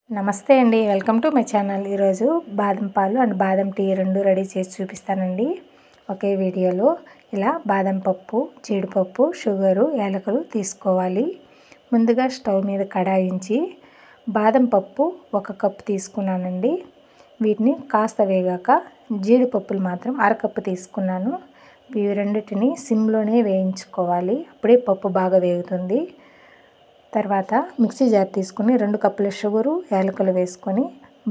నమస్తే అండి, welcome to my channel. ఈరోజు బాదం పాలు అండ్ బాదం టీ రెండు రెడీ చేసి చూపిస్తానండి ఒకే వీడియోలో. ఇలా బాదం పప్పు, జీడిపప్పు, షుగరు, యాలకులు తీసుకోవాలి. ముందుగా స్టవ్ మీద కడాయించి బాదం పప్పు 1 కప్పు తీసుకున్నానండి. వీటిని కాస్త వేగాక జీడిపప్పులు మాత్రం 1/2 కప్పు తీసుకున్నాను. ఇవి రెండింటిని సిమ్లోనే వేయించుకోవాలి, అప్పుడే పప్పు బాగా వేగుతుంది. తర్వాత మిక్సీ జార్ తీసుకుని 2 కప్పుల షుగరు, యాలకులు వేసుకొని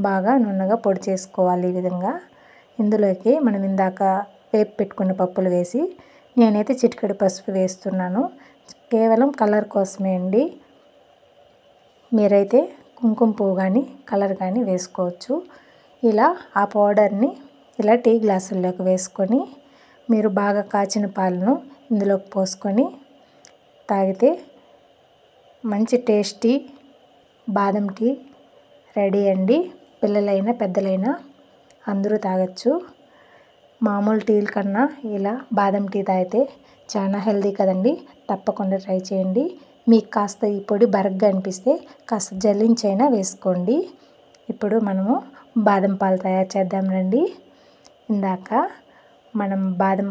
బాగా నున్నగా పొడి చేసుకోవాలి. ఈ విధంగా ఇందులోకి మనం ఇందాక వేపి పెట్టుకున్న పప్పులు వేసి, నేనైతే చిటికెడు పసుపు వేస్తున్నాను, కేవలం కలర్ కోసమే అండి. మీరైతే కుంకుమ పువ్వు కానీ కలర్ కానీ వేసుకోవచ్చు. ఇలా ఆ పౌడర్ని ఇలా టీ గ్లాసుల్లోకి వేసుకొని మీరు బాగా కాచిన పాలను ఇందులోకి పోసుకొని తాగితే మంచి టేస్టీ బాదం టీ రెడీ అండి. పిల్లలైనా పెద్దలైనా అందరూ తాగొచ్చు. మామూలు టీల కన్నా ఇలా బాదం టీ తాగితే చాలా హెల్దీ కదండి. తప్పకుండా ట్రై చేయండి. మీకు కాస్త ఈ పొడి బరగ్గా అనిపిస్తే కాస్త జల్లించైనా వేసుకోండి. ఇప్పుడు మనము బాదం పాలు తయారు చేద్దాం రండి. ఇందాక మనం బాదం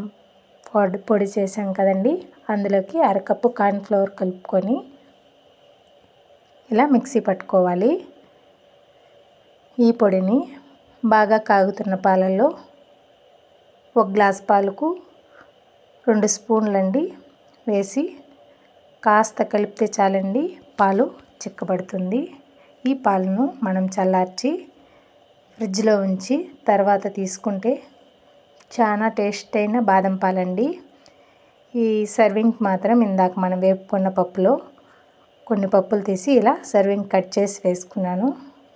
పొడి చేసాం కదండి, అందులోకి 1/2 కప్పు కార్న్ఫ్లవర్ కలుపుకొని ఇలా మిక్సీ పట్టుకోవాలి. ఈ పొడిని బాగా కాగుతున్న పాలల్లో 1 గ్లాస్ పాలకు 2 స్పూన్లండి వేసి కాస్త కలిపితే చాలండి, పాలు చిక్కబడుతుంది. ఈ పాలను మనం చల్లార్చి ఫ్రిడ్జ్లో ఉంచి తర్వాత తీసుకుంటే చాలా టేస్ట్ అయిన బాదం పాలండి. ఈ సర్వింగ్ మాత్రం ఇందాక మనం వేపుకున్న పప్పులో కొన్ని పప్పులు తీసి ఇలా సర్వింగ్ కట్ చేసి వేసుకున్నాను.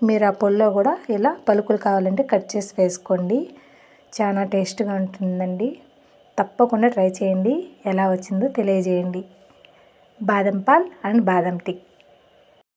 మీరు ఆ పొడిలో కూడా ఇలా పలుకులు కావాలంటే కట్ చేసి వేసుకోండి. చాలా టేస్ట్గా ఉంటుందండి. తప్పకుండా ట్రై చేయండి. ఎలా వచ్చిందో తెలియజేయండి. బాదం పాల్ అండ్ బాదం టీ.